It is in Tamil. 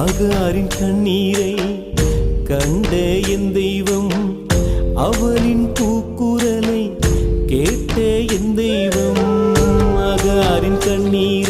ஆகாரின் கண்ணீரை கண்ட என் தெய்வம், அவளின் கூக்குரலை கேட்ட என் தெய்வம். ஆகாரின் கண்ணீர்